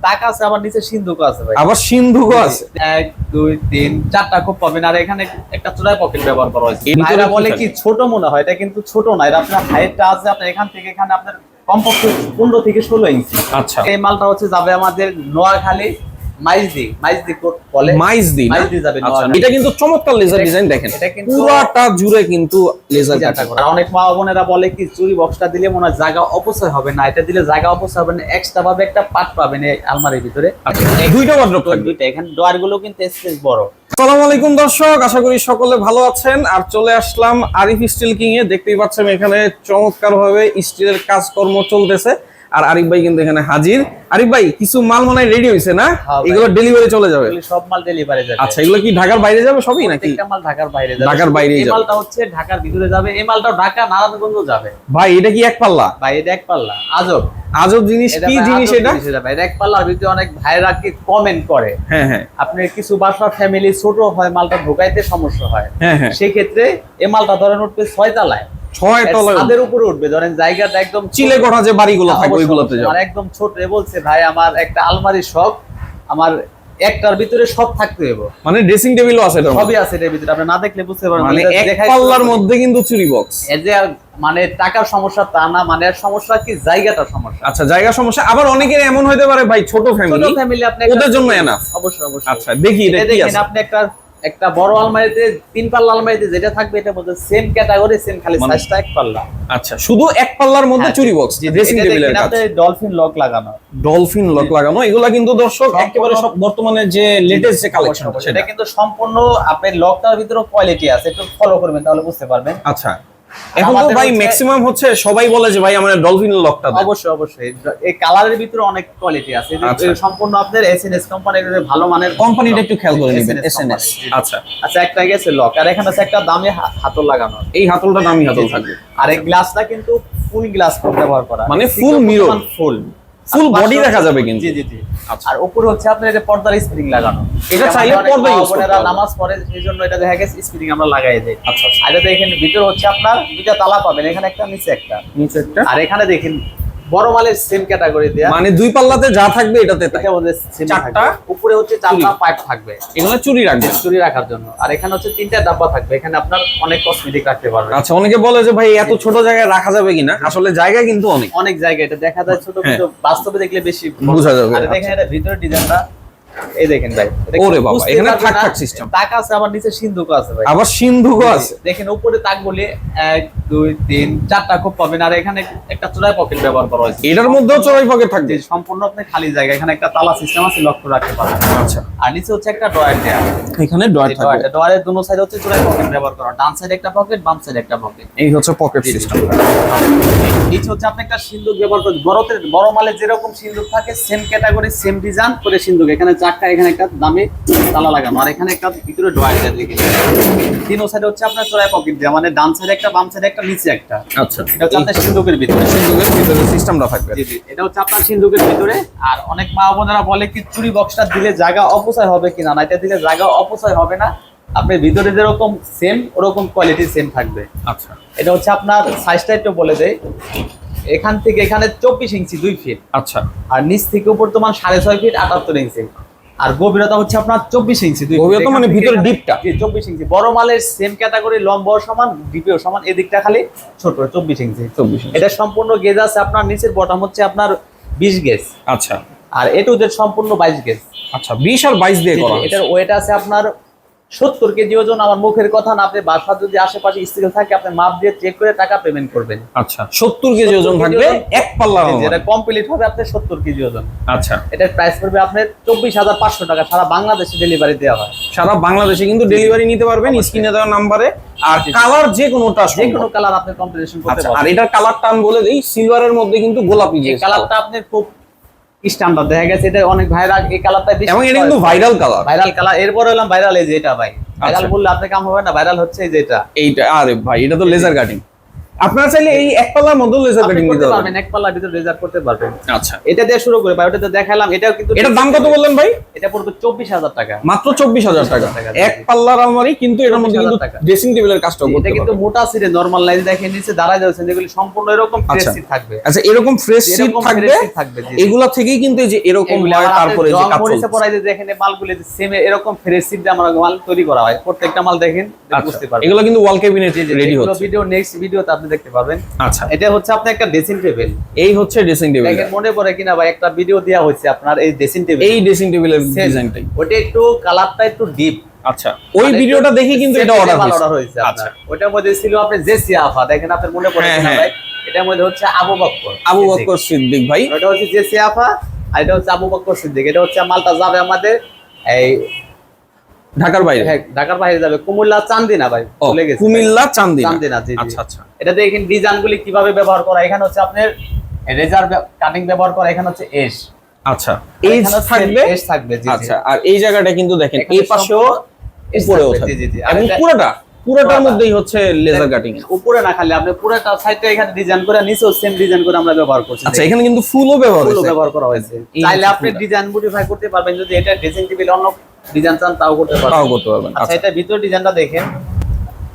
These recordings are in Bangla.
টাকা আছে, আবার নিচে সিন্ধুকও আছে ভাই। আবার সিন্ধুকও আছে। 1 2 3 4টা খুব পাবেন। আর এখানে একটা চোরাই পকেট ব্যবহার করা হয়েছে। এর ভিতরে ভাইরা কি বলে থাকে? কি ছোট মনে হয়, এটা কিন্তু ছোট না। এটা আপনার হাইটটা আছে, আপনার এখান থেকে এখানে আপনার কমপক্ষে 15 থেকে 16 ইঞ্চি। আচ্ছা, এই মালটা হচ্ছে যাবে আমাদের নোয়াখালী মাইজদি কোট বলে, মাইজদি না? মাইজদি যাবে আচ্ছা, নোয়াখালী। এটা কিন্তু চমৎকার লেজার ডিজাইন দেখেন, এটা কিন্তু পুরাটা জুড়ে কিন্তু লেজার কাটা করা। আর অনেক মা বোনেরা বলে কি চুরি বক্সটা দিলে মনে হয় জায়গা অপচয় হবে না, এটা দিলে জায়গা অপচয় হবে না, এক্সট্রা ভাবে একটা পার্ট পাবেন এই আলমারির ভিতরে। আচ্ছা, দুইটা ওয়ার্ড্রপ থাকবে। দুইটা, এখানে ডোর গুলো কিন্তু স্পেস বড়। আসসালামু আলাইকুম দর্শক, আশা করি সকলে ভালো আছেন। আর চলে আসলাম আরিফ স্টিল কিং এ। দেখতেই পাচ্ছেন এখানে চমৎকার ভাবে স্টিলের কাজকর্ম চলতেছে, আর আরিফ ভাই কিন্তু এখানে হাজির। আরিফ ভাই, কিছু মাল মনে হয় রেডি হয়েছে না? হ্যাঁ ভাই। এগুলো ডেলিভারি চলে যাবে? এগুলো সব মাল ডেলিভারি যাবে। আচ্ছা, এগুলো কি ঢাকার বাইরে যাবে সবই নাকি? প্রত্যেকটা মাল ঢাকার বাইরে যাবে। ঢাকার বাইরেই এই যাবে। মালটা হচ্ছে ঢাকার ভিতরে যাবে, এই মালটাও ঢাকা নারায়ণগঞ্জ যাবে। ভাই এটা কি এক পাল্লা? ভাই এটা এক পাল্লা আজব আজব জিনিস। এটা কি ভাই জিনিস আজব এটা? জিনিস এটা ভাই। এটা এক পাল্লার ভিতরে অনেক ভাইরা কি কমেন্ট করে, হ্যাঁ হ্যাঁ আপনি কিছু বাসা ফ্যামিলি ছোট হয়, মালটা ঢোকাইতে সমস্যা হয়, হ্যাঁ হ্যাঁ। সেই ক্ষেত্রে এই মালটা ধরেন উঠবে 6 তলায়, 6 তলায় ছাদের উপরে উঠবে। ধরেন জায়গাটা একদম চিলে করা যে বাড়িগুলো থাকে অবশ্যই, ওইগুলোতে যাবে। আমার একদম ছোট। এ বলছে ভাই আমার একটা আলমারির শখ, আমার একটার ভিতরে সব থাকতে হবে, মানে ড্রেসিং টেবিলও আছে এটার মধ্যে? সবই আছে এর ভিতরে, আপনি না দেখলে বুঝতে পারবেন না। মানে এটা এক দেখাই পাল্লার তো- মধ্যে কিন্তু চুরি বক্স। এই যে মানে টাকার সমস্যা তা না, মানে এর সমস্যা কি জায়গাটার সমস্যা। আচ্ছা, জায়গা সমস্যা। আবার অনেকের এমন হইতে পারে ভাই ছোট ছোট ফ্যামিলি, ফ্যামিলি আপনি ওদের জন্য enough। অবশ্যই অবশ্যই। আচ্ছা, দেখি এটা এটা কি দেখেন আছে। আপনি একটা বড় আলমারিতে 3 পাল্লা আলমারিতে যেটা থাকবে এটা মধ্যে সেম ক্যাটাগরি, সেম খালি মানে- সাইজটা এক পাল্লা। আচ্ছা, শুধু এক পাল্লার মধ্যে হ্যাঁ, চুরি বক্স, জি, জি, ড্রেসিং এটা টেবিলের দেখেন কাজ, আপনি ডলফিন লক লাগানো। ডলফিন লক লাগানো। এগুলা কিন্তু দর্শক সম্পূর্ণ- একেবারে সব বর্তমানে যে লেটেস্ট যে কালেকশন এটা সেটা। কিন্তু সম্পূর্ণ আপনার লকটার ভিতরে কোয়ালিটি আছে, একটু ফলো করবেন তাহলে বুঝতে পারবেন। আচ্ছা, এখন তো আমাদের ভাই হচ্ছে- ম্যাক্সিমাম হচ্ছে সবাই বলে যে ভাই আমার ডলফিন লকটা দেন। অবশ্যই অবশ্যই, এই কালারের ভিতরে অনেক কোয়ালিটি আছে। এই যে আচ্ছা। এই সম্পূর্ণ আপনার এসএনএস কোম্পানির ভালো মানের কোম্পানিটা একটু খেয়াল করে নেবেন, SNS এসএনএস। কোম্পানি। আচ্ছা, আচ্ছা, একটা গেছে লক, আর এখানে আছে একটা দামি হাতল লাগানো। এই হাতলটা দামি হাতল থাকবে। আর এই গ্লাসটা কিন্তু ফুল গ্লাস ব্যবহার করা, মানে full mirror। ফুল Full body দেখা যাবে কিন্তু। জি জি জি। আচ্ছা। আর উপরে হচ্ছে আপনার এটা পর্দার স্প্রিং লাগানো। এটা চাইলে আমাদের অনেক পর্দা মা use করতে বোনেরা পারবে। নামাজ পড়ে, সেই জন্য এটা দেখা গেছে স্প্রিং আমরা লাগাই দেই। আচ্ছা, আর এটা দেখেন ভিতরে হচ্ছে আপনার দুইটা তালা পাবেন, এখানে একটা নিচে একটা। নিচে একটা। আর এখানে দেখেন বড় মালের সেম ক্যাটাগরি দেয়া, মানে দুই পাল্লাতে যা থাকবে এটাতে তাই। এটা মধ্যে same চারটা থাকবে। উপরে হচ্ছে 4টা পাইপ থাকবে এগুলো চুরি রাখবে। চুরি রাখার জন্য। আর এখানে হচ্ছে 3টা ডাব্বা থাকবে, এখানে আপনার অনেক কসমেটিক রাখতে পারবেন। আচ্ছা, অনেকে বলে যে ভাই এত ছোট জায়গায় রাখা যাবে কিনা, আসলে জায়গা কিন্তু অনেক। অনেক জায়গায় এটা দেখা যায় ছোট, হ্যাঁ। কিন্তু বাস্তবে দেখলে বেশি বোঝা যাবে। আর দেখেন এটা ভিতরে ডিজাইনটা, এই দেখেন ভাই, এটা ওরে বাবা, বুঝতে এখানে পারবেন থাক না, থাক system। তাক আছে, আবার নিচে সিন্ধুকও আছে ভাই। আবার সিন্ধুকও আছে। দেখেন উপরে তাক বলে 1 2 3 4টা খুব পাবেন। আর এখানে একটা চোরাই পকেট ব্যবহার করা হয়েছে। এটার মধ্যেও চড়াই পকেট থাকবে। যে সম্পূর্ণ আপনি খালি জায়গা, এখানে একটা তালা সিস্টেম আছে, লক করে রাখতে পারবেন। আচ্ছা, আর নিচে হচ্ছে একটা ড্রয়ার দেয়া, এখানে ডয়ার থাকবে। ড্রয়ারের দুটো সাইড হচ্ছে চোরাই পকেট ব্যবহার করা, ডান সাইডে একটা পকেট, বাম সাইডে একটা পকেট। এই হচ্ছে পকেট জি, জি। সিস্টেম। নিচে হচ্ছে আপনি একটা সিন্দুক ব্যবহার করেন, বড় মালে যেরকম সিন্দুক থাকে সেম ক্যাটাগরি সেম ডিজাইন করে সিন্দুক, এখানে চারটা, এখানে একটা দামি তালা লাগানো, আর এখানে একটা ভিতরে ড্রয়ার দেওয়া দিকে। তিন সাইডে হচ্ছে আপনার চোরাই পকেট দেওয়া, মানে ডান সাইডে একটা, বাম সাইডে একটা, নিচে একটা। আচ্ছা, এটা হচ্ছে আপনার সিন্দুকের ভিতরে। সিন্ধুকের ভিতরে সিস্টেমটা থাকবে। জি জি, এটা হচ্ছে আপনার সিন্দুকের ভিতরে। আর অনেক মা বোনেরা বলে কি চুরি বক্সটা দিলে জায়গা অপচয় হবে কিনা, না এটা দিলে জায়গা অপচয় হবে না, আপনার ভিতরে যেরকম সেম ওরকম কোয়ালিটি সেম থাকবে। আচ্ছা, এটা হচ্ছে আপনার সাইজটা একটু বলে দেয়, এখান থেকে এখানে 24 ইঞ্চি 2 ফিট, আচ্ছা, আর নিচ থেকে উপর তোমার 6.5 ফিট 78 ইঞ্চি, আর গভীরতা হচ্ছে আপনার 24 ইঞ্চি 2 গভীরতা মানে ভিতরে ডিপটা। 24 ইঞ্চি। বড় মালের সেম ক্যাটাগরি, লম্বাও সমান, ডিপেও সমান, এদিকটা খালি ছোট 24 ইঞ্চি। 24 ইঞ্চি। এটা সম্পূর্ণ গেজ আছে আপনার, নিচের বটম হচ্ছে আপনার 20 গেজ, আচ্ছা, আর এ টু জেড সম্পূর্ণ 22 গেজ। আচ্ছা, 20 আর 22 দিয়ে করা হয়েছে। এটার ওয়েট আছে আপনার 70 কেজি ওজন। আমার মুখের কথা না, আপনি বাসা যদি আশেপাশে স্কেল থাকে আপনি মাপ দিয়ে চেক করে টাকা পেমেন্ট করবেন। আচ্ছা, 70 কেজি ওজন থাকবে এক পাল্লা। যেটা কমপ্লিট হবে আপনার 70 কেজি ওজন। আচ্ছা, এটার প্রাইস পড়বে আপনার 24,500 টাকা, সারা বাংলাদেশে ডেলিভারি দেওয়া হয়। সারা বাংলাদেশে কিন্তু ডেলিভারি নিতে পারবেন স্ক্রিনে দেওয়া নাম্বারে। আর কালার যে কোনোটা যে কোনো কালার আপনি কম্বিনেশন করতে আচ্ছা, আর পারবেন। এটার কালারটা আমি বলে দেই, সিলভারের মধ্যে কিন্তু গোলাপি যে এই কালারটা আপনি খুব স্ট্যান্ডার্ড দেখা গেছে, এটা অনেক ভাইরাল এই কালারটা বেশি, এবং এটা কিন্তু ভাইরাল কালার। Viral colour. এরপর হলাম ভাইরাল এই যে এটা ভাই, ভাইরাল আচ্ছা। বললে আপনি কাম হবে না, ভাইরাল হচ্ছে এই যে এটা। এইটা, আরে ভাই এটা তো লেজার কাটিং। আপনারা চাইলে এই এক পাল্লার মধ্যে লেজার আপনি কাটিং করতে দিতে পারবেন, পারবেন। এক পাল্লার ভিতরে লেজার করতে পারবেন। আচ্ছা, এটা দিয়ে শুরু করে ভাই, ওটা তো দেখালাম, এটাও কিন্তু এটার দাম কত বললেন ভাই? এটা পড়বে 24,000 টাকা, মাত্র 24,000 টাকা। এক পাল্লার আলমারি, কিন্তু এটার মধ্যে কিন্তু 24,000 টাকা। ড্রেসিং টেবিলের কাজটাও এটা করতে কিন্তু পারবেন। মোটা সিটে নরমাল লাইন দেখেন নিচে দাঁড়ায় যাচ্ছেন, যেগুলো সম্পূর্ণ এরকম ফ্রেশ আচ্ছা। সিট থাকবে। আচ্ছা, এরকম ফ্রেশ সিট এরকম থাকবে, fresh seat থাকবে, জি। এগুলা থেকেই কিন্তু এই যে এরকম এগুলো হয়। আবার তারপরে আপনি যে রং কাজ মরিচে চলছে। পরাই যে দেখেন এই মালগুলো সেম এরকম ফ্রেশ সিট দিয়ে আমরা মাল তৈরি করা হয়, প্রত্যেকটা মাল দেখেন আচ্ছা, বুঝতে পারবেন। এগুলো কিন্তু ওয়াল ক্যাবিনেট রেডি হচ্ছে। ভিডিও নেক্সট ভিডিওতে আপনি দেখতে পাবেন। আচ্ছা, এটা হচ্ছে আপনার একটা ড্রেসিং টেবিল। এই হচ্ছে ড্রেসিং টেবিল। দেখেন মনে পড়ে কিনা ভাই, একটা ভিডিও দেওয়া হয়েছে আপনার এই ড্রেসিং টেবিল, এই ড্রেসিং টেবিলের ডিজাইনটাই। ওটা একটু কালারটা একটু ডিপ। আচ্ছা, ওই ভিডিওটা দেখি কিন্তু এটা অর্ডার হয়েছে। আচ্ছা, ওটার মধ্যে ছিল আপনার জেসি আফা, দেখেন আপনার মনে পড়ে হ্যাঁ, কিনা হ্যাঁ। ভাই, এটার মধ্যে হচ্ছে আবু বকর সিদ্দিক ভাই। ওটা হচ্ছে জেসি আফা, আর এটা হচ্ছে আবু বকর সিদ্দিক। এটা হচ্ছে মালটা যাবে আমাদের এই ঢাকার বাইরে। হ্যাঁ, ঢাকার বাইরে যাবে, কুমিল্লা চান্দিনা ভাই, ও, চলে গেছে কুমিল্লা চান্দিনা। চান্দিনা, জি জি। আচ্ছা, আচ্ছা, এটা দেখেন ডিজাইন গুলি কিভাবে ব্যবহার করা। এখানে হচ্ছে আপনার রেজার কাটিং ব্যবহার করা, এখানে হচ্ছে এস। আচ্ছা, এই থাকবে, এস থাকবে, জি জি। আচ্ছা, আর এই জায়গাটা কিন্তু দেখেন এখানে এই পাশেও সম্পূর্ণ এস উপরেও থাকবে, থাকবে, জি জি জি। আর এবং এটা- পুরোটার মধ্যেই হচ্ছে লেজার কাটিং। উপরে না, খালি আপনি পুরোটা সাইডটা এখানে ডিজাইন করে, নিচেও সেম ডিজাইন করে আমরা ব্যবহার করছি। আচ্ছা, এখানে কিন্তু ফুলও ব্যবহার ফুলও হয়েছে। ব্যবহার করা হয়েছে। এই চাইলে আপনি ফুলটা। ডিজাইন মডিফাই করতে পারবেন, যদি এটা ড্রেসিং টেবিল অন্য ডিজাইন চান তাও করতে পারবেন। তাও করতে পারবেন। আচ্ছা, আচ্ছা, এটা ভিতর ডিজাইনটা দেখেন,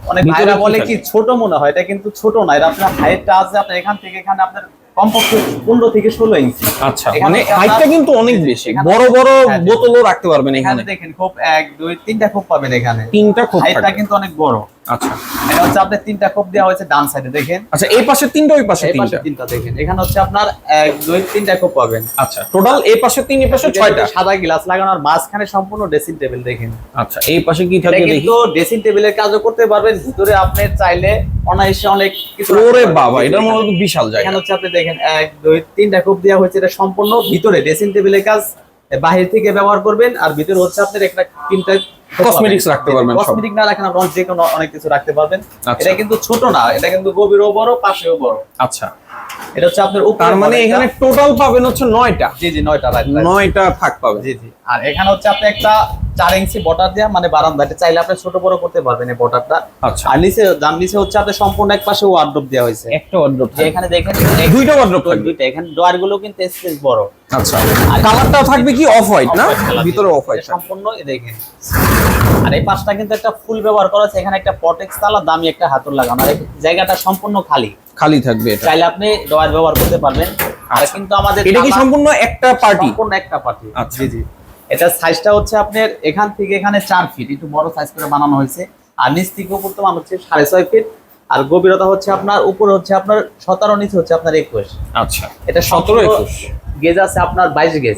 অনেক ভিতরে ভাইরা কি বলে থাকে? কি ছোট মনে হয়, এটা কিন্তু ছোট না। এটা আপনার হাইটটা আছে আপনার এখান থেকে এখানে আপনার কমপক্ষে 15 থেকে 16 ইঞ্চি। আচ্ছা, এখানে মানে হচ্ছে হাইটটা আপনার- কিন্তু অনেক বেশি, এখানে- বড় বড় হ্যাঁ, বোতলও রাখতে পারবেন এখানে এখানে। দেখেন খুব 1 2 3টা খোপ পাবেন এখানে, তিনটা খোপ হাইটটা থাকবে। কিন্তু অনেক বড়। আচ্ছা, এটা হচ্ছে আপনার 3টা খোপ দেওয়া হয়েছে ডান সাইডে, দেখেন আচ্ছা, এই পাশে তিনটা, ওই পাশে এই পাশে তিনটা। 3টা দেখেন। এখানে হচ্ছে আপনার 1 2 3টা খোপ পাবেন। আচ্ছা, টোটাল এই পাশে 3, এই পাশে 6টা। সাদা গ্লাস লাগানো, আর মাঝখানে সম্পূর্ণ ড্রেসিং টেবিল দেখেন। আচ্ছা, এই পাশে কি এটা থাকবে দেখি। কিন্তু ড্রেসিং টেবিলের কাজও করতে পারবেন, ভিতরে আপনি চাইলে অনায়াসে অনেক কিছু ওরে রাখতে পারবেন। বাবা, এটার মধ্যে তো বিশাল এখানে জায়গা। হচ্ছে আপনি দেখেন 1 2 3টা খোপ দেওয়া হয়েছে। এটা সম্পূর্ণ ভিতরে ড্রেসিং টেবিলের কাজ, বাহির থেকে ব্যবহার করবেন। আর ভিতরে হচ্ছে আপনার একটা 3টা Cosmetics রাখতে পারবেন সব। কসমেটিক না রাখেন আপনার যে কোনো অনেক কিছু রাখতে পারবেন। আচ্ছা। এটা কিন্তু ছোট না, এটা কিন্তু গভীরও বড়, পাশেও বড়। আচ্ছা, এটা হচ্ছে আপনার উপরে তার মানে বড় এখানে একটা- টোটাল পাবেন হচ্ছে 9টা। জি জি 9টা রাইট। 9টা থাক পাবেন। জি জি। আর এখানে হচ্ছে আপনি একটা 4 ইঞ্চি বর্ডার দেয়া, মানে বারান্দা, এটা চাইলে আপনি ছোট বড় করতে পারবেন এই বর্ডারটা। আচ্ছা, আর নিচে নিচে হচ্ছে আপনার সম্পূর্ণ এক পাশে ওয়ার্ডরোব দেওয়া হয়েছে। একটা ওয়ার্ডরোব যে এখানে দেখেন দুইটা ওয়ার্ডরোব থাকবে। দুইটা, এখানে ডোয়ার গুলো কিন্তু স্পেস বড়। আচ্ছা, কালারটা থাকবে কি অফ হোয়াইট না, Off-white colour, ভিতরে জি। Off white. এটা সম্পূর্ণ এই দেখেন। আর এই পাশটা কিন্তু একটা ফুল ব্যবহার করা আছে, এখানে একটা পটেক্স তালা দামি একটা হাতল লাগানো, আর এই জায়গাটা সম্পূর্ণ খালি। খালি থাকবে এটা। চাইলে আপনি ডোয়ার ব্যবহার করতে পারবেন। আর কিন্তু আমাদের এটা কি তালা- সম্পূর্ণ একটা পার্টি? সম্পূর্ণ একটা পার্টি। আচ্ছা। জি জি। এটা সাইজটা হচ্ছে আপনার এখান থেকে এখানে 4 ফিট, একটু বড় সাইজ করে বানানো হয়েছে। আর নিচ থেকে উপর তো হচ্ছে 6.5 ফিট। আর গভীরতা হচ্ছে আপনার উপরে হচ্ছে আপনার 17, নিচে হচ্ছে আপনার 21। আচ্ছা, এটা 17 21 গেজ আছে আপনার 22 গেজ।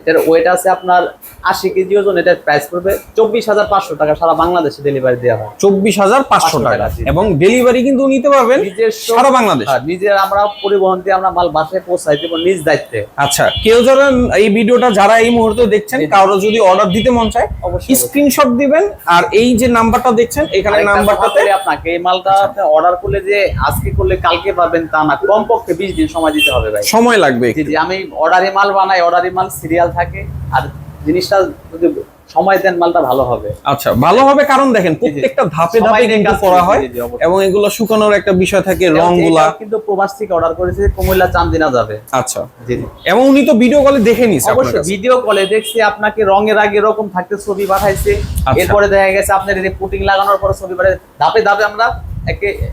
এটার ওয়েট আছে আপনার 80 কেজি ওজন। এটার প্রাইস পড়বে 24,500 টাকা, সারা বাংলাদেশে ডেলিভারি দেওয়া হয়। 24,500 টাকা। জি। এবং ডেলিভারি কিন্তু নিতে পারবেন নিজস্ব সারা বাংলাদেশ। আর নিজের আমরা পরিবহন দিয়ে আমরা মাল বাসায় পৌঁছাই দেব নিজ দায়িত্বে। আচ্ছা, কেউ যারা এই ভিডিওটা যারা এই মুহূর্তে দেখছেন, জি, জি। কারো যদি অর্ডার দিতে মন চায়, অবশ্যই। স্ক্রিনশট দিবেন। আর এই যে নাম্বারটা দেখছেন এখানে, আরেকটা নাম্বারটাতে কথা বলি আপনাকে, এই মালটা আপনি অর্ডার করলে যে আজকে করলে কালকে পাবেন তা না, কমপক্ষে 20 দিন সময় দিতে হবে ভাই। সময় লাগবে জি একটু। জি। আমি অর্ডারি মাল বানাই, অর্ডারি মাল সিরিয়াল থাকে, আর জিনিসটা যদি সময় দেন মালটা ভালো হবে। আচ্ছা, ভালো হবে, কারণ দেখেন প্রত্যেকটা ধাপে সময় ধাপে নিয়ে কিন্তু কাজ করা করতে, হয় জি, জি, অবশ্যই। এবং এগুলো শুকানোর একটা বিষয় থাকে, রংগুলা। এটাও কিন্তু প্রবাস থেকে অর্ডার করেছে, কুমিল্লা চান্দিনা যাবে। আচ্ছা, জি জি। এবং উনি তো ভিডিও কলে দেখে নিছে আপনার অবশ্যই কাছে। ভিডিও কলে দেখছি, আপনাকে রঙের আগে এরকম থাকতে ছবি পাঠাইছে। আচ্ছা। এরপরে দেখা গেছে আপনার এই পুটিং লাগানোর পর ছবি পাঠাই, ধাপে ধাপে আমরা একে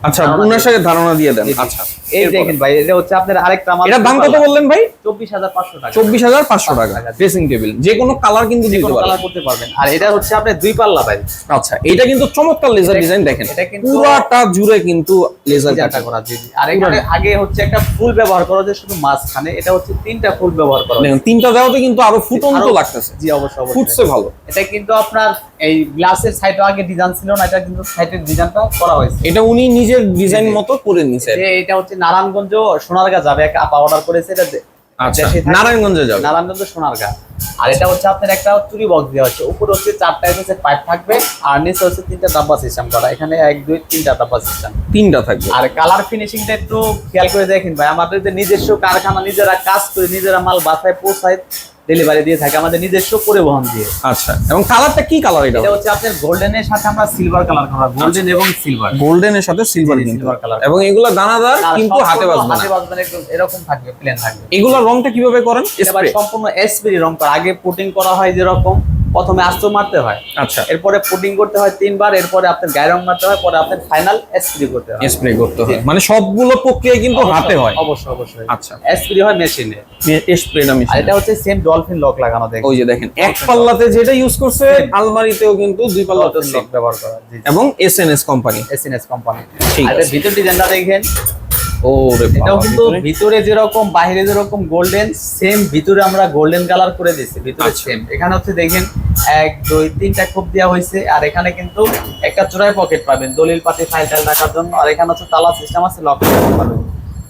আচ্ছা, ধারণা উনার সাথে ধারণা দিয়ে দেন। জি, জি। আচ্ছা, এই এরপরে। দেখেন ভাই, এটা হচ্ছে আপনার আরেকটা মাল। এটার দাম কত বললেন ভাই? 24,500 টাকা। 24,500 টাকা। টাকা। ড্রেসিং টেবিল যে কোনো কালার কিন্তু দিতে কোনো পারবেন। কালার করতে পারবেন। আর এটা হচ্ছে আপনার 2 পাল্লা ভাই। আচ্ছা, এটা কিন্তু চমৎকার লেজার ডিজাইন, দেখেন এটা কিন্তু- পুরাটা জুড়ে কিন্তু লেজার ডিজাইনটা করা, জি জি। আর এখানে আগে হচ্ছে একটা ফুল ব্যবহার করা যায় শুধু মাঝখানে, এটা হচ্ছে 3টা ফুল ব্যবহার করা দেখেন, হয়েছে। তিনটা দেওয়াতে কিন্তু আরো ফুটন্ত আরো- লাগতেছে। জি অবশ্যই অবশ্যই। ফুটছে ভালো। এটা কিন্তু আপনার এই গ্লাসের সাইডে আগে ডিজাইন ছিল না, এটা কিন্তু সাইডের ডিজাইনটা করা হয়েছে। এটা উনি নিজের ডিজাইন মতো করে নিছে। যে এটা হচ্ছে নারায়ণগঞ্জ সোনারগাঁ যাবে, এক আপা অর্ডার করেছে। এটা আচ্ছা, দেশে থাকে। নারায়ণগঞ্জে যাবে। নারায়ণগঞ্জ সোনারগাঁ। আর এটা হচ্ছে আপনার একটা চুরি বক্স দেওয়া হচ্ছে, উপরে হচ্ছে 4টা হচ্ছে পাইপ থাকবে, আর নিচে হচ্ছে 3টা ডাব্বা সিস্টেম করা। এখানে 1 2 3টা ডাব্বা সিস্টেম। তিনটা থাকবে। আর কালার ফিনিশিংটা একটু খেয়াল করে দেখেন ভাই, আমাদের যে নিজস্ব কারখানা, নিজেরা কাজ করে নিজেরা মাল বাসায় পৌঁছায়, ডেলিভারি দিয়ে থাকি আমাদের নিজস্ব পরিবহন দিয়ে। আচ্ছা, এবং কালারটা কি কালার এটা? এটা হচ্ছে আপনার গোল্ডেনের সাথে আমরা সিলভার কালার করা, গোল্ডেন এবং সিলভার। গোল্ডেনের সাথে সিলভার কিন্তু, সিলভার কালার। এবং এগুলো দানাদার কিন্তু হাতে বাজবে না। হাতে বাজবে না, একদম এরকম থাকবে, প্লেন থাকবে। এগুলোর রংটা কিভাবে করেন? এটা ভাই সম্পূর্ণ স্প্রে রং করা। আগে পুটিং করা হয় যেরকম, প্রথমে আস্তো মারতে হয়, আচ্ছা, এরপরে পুটিং করতে হয় 3 বার, এরপরে আপনার গায়ে রং মারতে হয়, পরে আপনার ফাইনাল স্প্রে করতে হয়। স্প্রে করতে হয়, মানে সবগুলো প্রক্রিয়া কিন্তু হাতে হয়। অবশ্যই অবশ্যই। আচ্ছা, স্প্রে হয় মেশিনে, স্প্রেটা আর মেশিন। এটা হচ্ছে সেম ডলফিন লক লাগানো। দেখেন ওই যে দেখেন, এক পাল্লাতে যেটা ইউজ করছে আলমারিতেও কিন্তু দুই পাল্লাতে লক ব্যবহার করা। জি, এবং এসএনএস কোম্পানি। SNS company. ঠিক আর আছে। এর ভিতর ডিজাইনটা দেখেন, ওরে বাবা, এটাও কিন্তু ভিতরে যেরকম বাইরে যেরকম গোল্ডেন, সেম ভিতরে আমরা গোল্ডেন কালার করে দিয়েছি ভিতরে সেম। এখানে হচ্ছে দেখেন 1 2 3টা কোপ দেওয়া হয়েছে, আর এখানে কিন্তু একটা চোরাই পকেট পাবেন দলিল পাতি ফাইল টাইল রাখার জন্য, আর এখানে হচ্ছে তালা সিস্টেম আছে, লক পাবেন।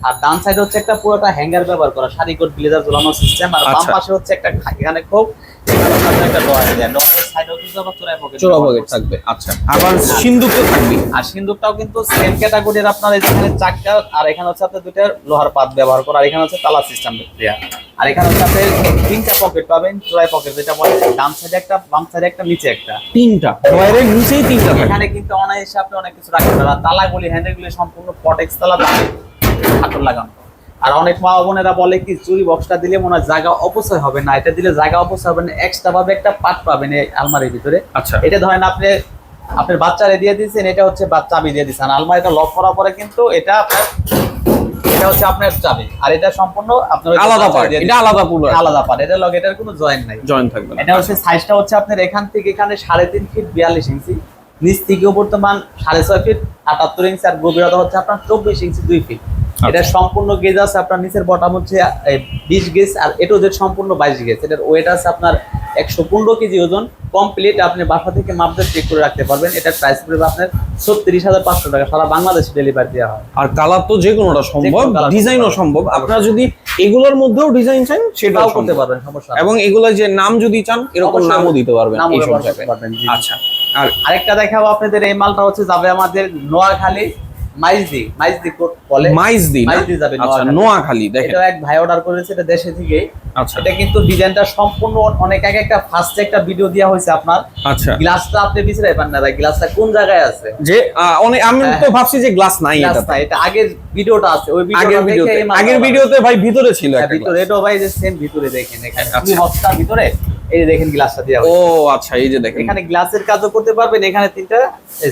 আর ডান সাইডে হচ্ছে একটা পুরোটা হ্যাঙ্গার ব্যবহার করা, শাড়ি কোট ব্লেজার ঝোলানো সিস্টেম। আর বাম পাশে হচ্ছে একটা এখানে খুব একটা ডয়ার দেয়া, ডয়ারের সাইডেও কিন্তু আবার চোরাই পকেট থাকবে। আচ্ছা, আবার সিন্দুক তো থাকবে। আর সিন্দুকটাও কিন্তু সেম ক্যাটাগরির। আপনার এখানে চাকা, আর এখানে হচ্ছে আপনার দুইটা লোহার পাত ব্যবহার করা, আর এখানে হচ্ছে তালা সিস্টেম দেয়া, আর এখানে হচ্ছে আপনি 3টা পকেট পাবেন, চোরাই পকেট যেটা বলে, ডান সাইডে একটা, বাম সাইডে একটা, নিচে একটা। 3টা ডয়ারের নিচেই 3টা থাকে। এখানে কিন্তু অনায়াসে আপনি অনেক কিছু রাখতে পারেন। আর তালাগুলি, হ্যান্ডেলগুলি সম্পূর্ণ পটেক্স তালা, দামে হাতল লাগানো। আর অনেক মা বোনেরা বলে কি চুরি বক্সটা দিলে মনে হয় জায়গা অপচয় হবে না, এটা দিলে জায়গা অপচয় হবে না, এক্সট্রা ভাবে একটা পার্ট পাবেন এই আলমারির ভিতরে। আচ্ছা, এটা ধরেন আপনি আপনার বাচ্চারে দিয়ে দিয়েছেন, এটা হচ্ছে চাবি দিয়ে দিয়েছেন, আলমারিটা লক করার পরে কিন্তু এটা আপনার, এটা হচ্ছে আপনার চাবি, আর এটা সম্পূর্ণ আপনার আলাদা পার্ট, এটা আলাদা পুরো আলাদা পার্ট, এটা লক, এটার কোনো জয়েন্ট নাই, জয়েন্ট থাকবে না। এটা হচ্ছে সাইজটা হচ্ছে আপনার এখান থেকে এখানে 3.5 ফিট 42 ইঞ্চি, নিচ থেকেও বর্তমান 6.5 ফিট 78 ইঞ্চি, আর গভীরতা হচ্ছে আপনার 24 ইঞ্চি 2 ফিট। এটা সম্পূর্ণ গেজ আছে আপনার, নিচের বটম হচ্ছে 20 গেজ, আর এটো যে সম্পূর্ণ 22 গেজ। এটার ওয়েট আছে আপনার 115 কেজি ওজন। কমপ্লিট আপনি বাসা থেকে মাপতে চেক করে রাখতে পারবেন। এটার প্রাইস পড়বে আপনার 36,500 টাকা, সারা বাংলাদেশে ডেলিভারি দেওয়া হয়। আর কালার তো যে কোনোটা সম্ভব, ডিজাইনও সম্ভব। আপনারা যদি এগুলোর মধ্যেও ডিজাইন চান সেটাও করতে পারবেন, সমস্যা নেই। এবং এগুলো যে নাম যদি চান এরকম নামও দিতে পারবেন নামও এই সব ব্যবহার করতে জায়গায়। পারবেন, জি। আচ্ছা, আর আরেকটা দেখাবো আপনাদের, এই মালটা হচ্ছে যাবে আমাদের নোয়াখালী মাইজদি বলে, মাইজদি যাবে। আচ্ছা, নোয়াখালী। দেখেন, এটা এক ভাই অর্ডার করেছে, এটা দেশে থেকে। আচ্ছা, এটা কিন্তু ডিজাইনটা সম্পূর্ণ অনেক আগে একটা ফার্স্টে একটা ভিডিও দেওয়া হয়েছে আপনার। আচ্ছা, গ্লাসটা আপনি বিছরাই পান না ভাই, গ্লাসটা কোন জায়গায় আছে? যে অনেক আমি তো ভাবছি যে গ্লাস নাই, গ্লাস এটা নাই, এটা আগের ভিডিওটা আছে, ওই আগের ভিডিওতে ভাই ভিতরে ছিল একটা ভিতরে, এটাও ভাই যে সেম ভিতরে দেখেন, এখানে বক্সটার ভিতরে এই যে দেখেন গ্লাসটা দেওয়া ও হয়েছে। আচ্ছা, এই যে দেখেন এখানে গ্লাসের কাজও করতে পারবেন, এখানে 3টা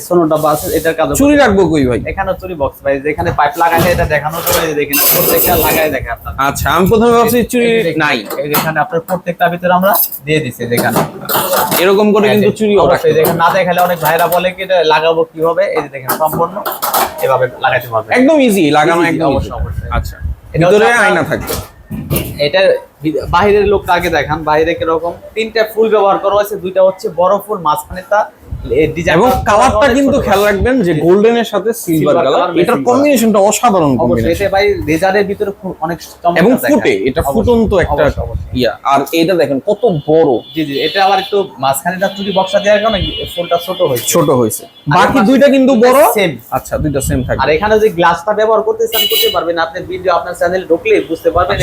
সোনো ডাব্বা আছে, এটার কাজও চুরি রাখবো কই ভাই? এখানে চুরি বক্স ভাই, যেখানে পাইপ লাগাইলে এটা দেখানো যাবে, এই যে দেখেন প্রত্যেকটা লাগাই দেখে আপনার। আচ্ছা, আমি প্রথমে ভাবছি চুরি নাই, এই যেখানে আপনার প্রত্যেকটা ভিতরে আমরা দিয়ে দিছি, যেখানে এরকম করে কিন্তু চুরি অবশ্যই দেখেন। না দেখালে অনেক ভাইরা বলে কি এটা লাগাবো কিভাবে, এই যে দেখেন সম্পূর্ণ এভাবে লাগাইতে পারবেন, একদম ইজি লাগানো, Easy, একদম অবশ্যই, easy। অবশ্যই। আচ্ছা, এটা ভিতরে হচ্ছে আয়না আপনার- থাকবে। এটা বাহিরের লোকটা আগে দেখান, বাইরে কিরকম 3টা ফুল ব্যবহার করা হয়েছে, 2টা হচ্ছে বড় ফুল, মাঝখানে তা ডিজাইন। এবং কালারটা কিন্তু খেয়াল রাখবেন যে গোল্ডেনের সাথে সিলভার Silver কালার, color, এটার matching কম্বিনেশনটা অসাধারণ অবশ্যই কম্বিনেশন। এটা ভাই লেজারের ভিতরে খুব অনেক চমৎকার এবং দেখায়। ফুটে, এটা অবশ্যই, ফুটন্ত একটা অবশ্যই, অবশ্যই। ইয়া। আর এইটা দেখেন কত বড়, জি জি, এটা আবার একটু মাঝখানেটা চুরি বক্সটা দেওয়ার কারণে ফুলটা ছোট হয়েছে। ছোট হয়েছে, আর বাকি এর দুইটা কিন্তু বড়। সেম। আচ্ছা, দুইটা সেম আর থাকবে। এখানে যে গ্লাসটা ব্যবহার করতে চান করতে পারবেন, আপনি ভিডিও আপনার চ্যানেলে ঢুকলে বুঝতে পারবেন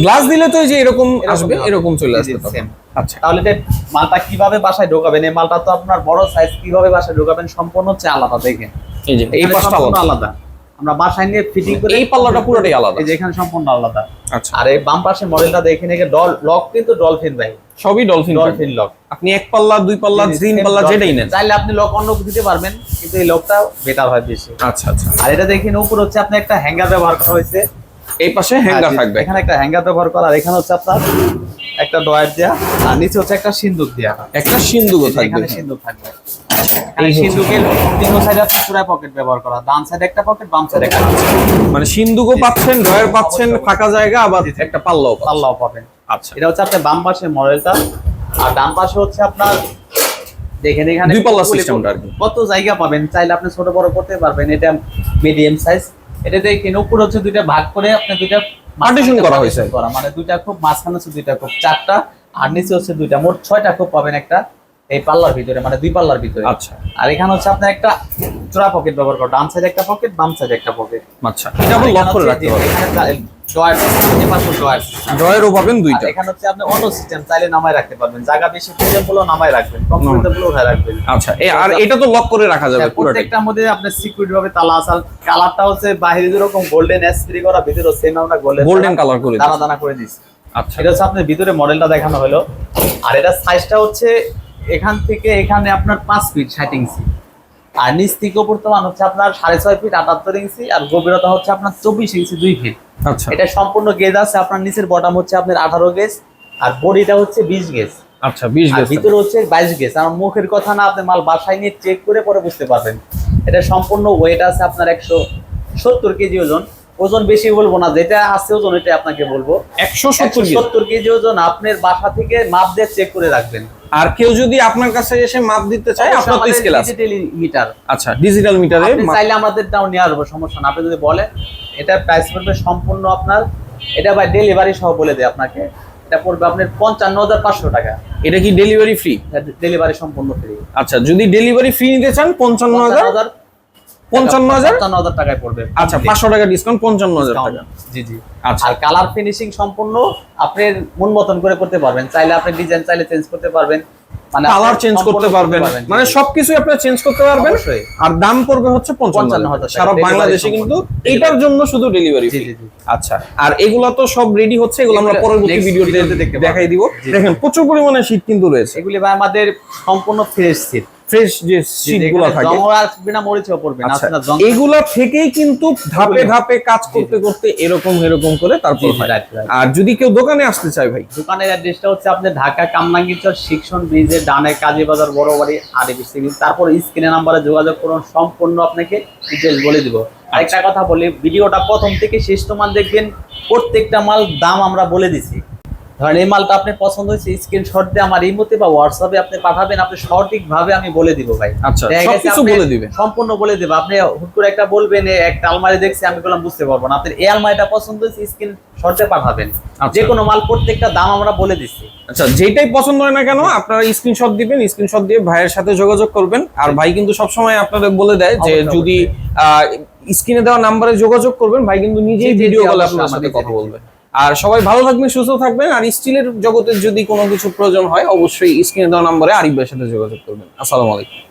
গ্লাস দিলে তো এই যে এরকম এরকম আসবে, হবে। এরকম চলে জি, আসবে জি, তখন। same। আচ্ছা, তাহলে যে মালটা কিভাবে বাসায় ঢোকাবেন, এই মালটা তো আপনার বড় সাইজ, কিভাবে বাসায় ঢোকাবেন সম্পূর্ণ হচ্ছে আলাদা। দেখেন এই যে এই এখানে পাশটা সম্পূর্ণ আলাদা। আলাদা, আমরা বাসায় নিয়ে ফিটিং করে এই পাল্লাটা পুরোটাই আলাদা। এই যে এখানে সম্পূর্ণ আলাদা। আচ্ছা, আর এই বাম পাশে মডেলটা দেখেন, এখানে লক কিন্তু ডলফিন ভাই, সবই ডলফিন। Dolphin lock. আপনি এক পাল্লা, দুই পাল্লা, তিন পাল্লা যেটাই নেন, চাইলে আপনি লক অন্য দিতে পারবেন, কিন্তু এই লকটা বেটার হয় বেশি। আচ্ছা আচ্ছা। আর এটা দেখেন উপর হচ্ছে আপনার একটা হ্যাঙ্গার ব্যবহার করা হয়েছে, এই পাশে হ্যাঙ্গার থাকবে, এখানে একটা হ্যাঙ্গার ব্যবহার করা, আর এখানে হচ্ছে আপনার একটা ডয়ার দেয়া, আর নিচে হচ্ছে একটা সিন্দুক দেয়া, একটা সিন্দুকও থাকবে। এখানে সিন্দুক থাকবে। এই সিন্দুকের তিন সাইডে আপনি চূড়ায় পকেট ব্যবহার করা, ডান সাইডে একটা পকেট, বাম সাইডে একটা পকেট। মানে সিন্দুকও পাচ্ছেন, ডয়ার পাচ্ছেন, ফাঁকা জায়গা, আবার একটা পাল্লাও পাচ্ছেন। পাল্লাও পাবেন। আচ্ছা, এটা হচ্ছে আপনার বাম পাশের মডেলটা, আর ডান পাশে হচ্ছে আপনার দেখেন এখানে দুই পাল্লা সিস্টেমটা আর কি। কত জায়গা পাবেন, চাইলে আপনি ছোট বড় করতে পারবেন। এটা মিডিয়াম সাইজ, এটা দেখেন উপর হচ্ছে দুইটা ভাগ করে আপনি দুইটা পার্টিশন করা হয়েছে, মানে দুইটা খুব, মাঝখানে হচ্ছে দুইটা খুব, 4টা, আর নিচে হচ্ছে দুইটা, মোট 6টা খুব পাবেন একটা এই পাল্লার ভিতরে, মানে 2 পাল্লার ভিতরে। আচ্ছা, আর এখানে হচ্ছে আপনার একটা জোড়া পকেট ব্যবহার করো, ডান সাইডে একটা পকেট, বাম সাইডে একটা পকেট। আচ্ছা, এটা আবার লক করে রাখতে পারবেন। এখানে ড্রয়ার সিস্টেম, পাশে ড্রয়ার সিস্টেম, ড্রয়ারও পাবেন দুইটা। এখানে হচ্ছে আপনি অটো সিস্টেম, চাইলে নামায় রাখতে পারবেন, জায়গা বেশি প্রয়োজন হলো নামায় রাখবেন, কম প্রয়োজন হলো উঠায় রাখবেন। আচ্ছা, আর এটা তো লক করে রাখা যাবে পুরোটাই। প্রত্যেকটার মধ্যে আপনার সিকিউরিটি ভাবে তালা আছে। কালারটা হচ্ছে বাইরে যেরকম গোল্ডেন স্প্রে করা, ভিতরে সেম আমরা গোল্ডেন কালার করে দানা দানা করে দিয়েছি। আচ্ছা, এটা হচ্ছে আপনার ভিতরে মডেলটা দেখানো হলো। আর এটা সাইজটা হচ্ছে এখান থেকে এখানে আপনার 5 ফিট 60 ইঞ্চি, আর নিচ থেকে উপর মান হচ্ছে আপনার 6.5 ফিট 78 ইঞ্চি, আর গভীরতা হচ্ছে আপনার 24 ইঞ্চি 2 ফিট। আচ্ছা, এটা সম্পূর্ণ গেজ আছে। আপনার নিচের বটম হচ্ছে আপনার 18 গেজ, আর বডিটা হচ্ছে 20 গেজ। আচ্ছা, 20 আর গেজ, ভিতরে হচ্ছে 22 গেজ। আমার মুখের কথা না, আপনি মাল বাসায় নিয়ে চেক করে পরে বুঝতে পারবেন। এটা সম্পূর্ণ ওয়েট আছে আপনার 170 কেজি ওজন। ওজন বেশি বলবো না, যেটা আছে ওজন এটা আপনাকে বলবো। 170 কেজি ওজন। আপনার বাসা থেকে মাপ দিয়ে চেক করে রাখবেন। আর কেউ যদি আপনার কাছে এসে মাপ দিতে চায়, আপনার তো স্কেল আছে, ডিজিটাল মিটার। আচ্ছা, ডিজিটাল মিটারে আপনি চাইলে আমাদেরটাও নিয়ে আসবো, সমস্যা না। আপনি যদি বলেন, এটা প্রাইস পড়বে সম্পূর্ণ আপনার, এটা বাই ডেলিভারি সহ বলে দেয় আপনাকে, এটা পড়বে আপনার 55,500 টাকা। এটা কি ডেলিভারি ফ্রি? ডেলিভারি সম্পূর্ণ ফ্রি। আচ্ছা, যদি ডেলিভারি ফ্রি নিতে চান 55,000 টাকায় পড়বে। আচ্ছা, 500 টাকা ডিসকাউন্ট, 55,000 টাকা। জি জি। আচ্ছা, আর কালার ফিনিশিং সম্পূর্ণ আপনি মন মতন করে করতে পারবেন। চাইলে আপনি ডিজাইন চাইলে চেঞ্জ করতে পারবেন, মানে কালার চেঞ্জ করতে পারবেন, মানে সবকিছু আপনি চেঞ্জ করতে পারবেন। অবশ্যই। আর দাম পড়বে হচ্ছে 55,000 সারা বাংলাদেশে, কিন্তু এটার জন্য শুধু ডেলিভারি ফ্রি। আচ্ছা, আর এগুলা তো সব রেডি হচ্ছে, এগুলো আমরা পরবর্তী ভিডিওতে দেখাই দিব। দেখেন প্রচুর পরিমাণে শীট কিন্তু রয়েছে। এগুলি ভাই আমাদের সম্পূর্ণ ফ্রেশ শীট, ফ্রেশ যে শীটগুলো থাকে, বিনা মরিচও পড়বে না। এগুলা থেকেই কিন্তু ধাপে ধাপে কাজ করতে করতে এরকম করে তারপর হয়। আর যদি কেউ দোকানে আসতে চায় ভাই, দোকানের অ্যাড্রেসটা হচ্ছে আপনার ঢাকা কামরাঙ্গীরচর শিক্ষণ ব্রিজের ডানে কাজীবাজার বড় বাড়ি আরএফএসি। তারপর স্ক্রিনে নাম্বারে যোগাযোগ করুন, সম্পূর্ণ আপনাকে ডিটেইলস বলে দিব। আরেকটা কথা বলি, ভিডিওটা প্রথম থেকে শেষ তোমার দেখবেন, প্রত্যেকটা মাল দাম আমরা বলে দিছি। ধরেন এই মালটা আপনার পছন্দ হয়েছে, স্ক্রিনশট দিয়ে আমার ইমোতে বা হোয়াটসঅ্যাপে আপনি পাঠাবেন, আপনি সঠিকভাবে আমি বলে দিব ভাই। আচ্ছা, সবকিছু বলে দিবেন, সম্পূর্ণ বলে দেব। আপনি হুট করে একটা বলবেন একটা আলমারি দেখছি, আমি বললাম বুঝতে পারবো না, আপনার এই আলমারিটা পছন্দ হয়েছে, স্ক্রিনশটে পাঠাবেন। যে কোনো মাল প্রত্যেকটা দাম আমরা বলে দিচ্ছি। আচ্ছা, যেটাই পছন্দ হয় না কেন আপনারা স্ক্রিনশট দিবেন, স্ক্রিনশট দিয়ে ভাইয়ের সাথে যোগাযোগ করবেন। আর ভাই কিন্তু সবসময় আপনাদের বলে দেয় যে যদি স্ক্রিনে দেওয়া নাম্বারে যোগাযোগ করবেন, ভাই কিন্তু নিজেই ভিডিও কলে আপনার সাথে কথা বলবে। আর সবাই ভালো থাকবেন, সুস্থ থাকবেন। আর স্টিলের জগতের যদি কোনো কিছু প্রয়োজন হয়, অবশ্যই স্ক্রিনে দেওয়া নাম্বারে আরিফ ভাইয়ের সাথে যোগাযোগ করবেন। আসসালামু আলাইকুম।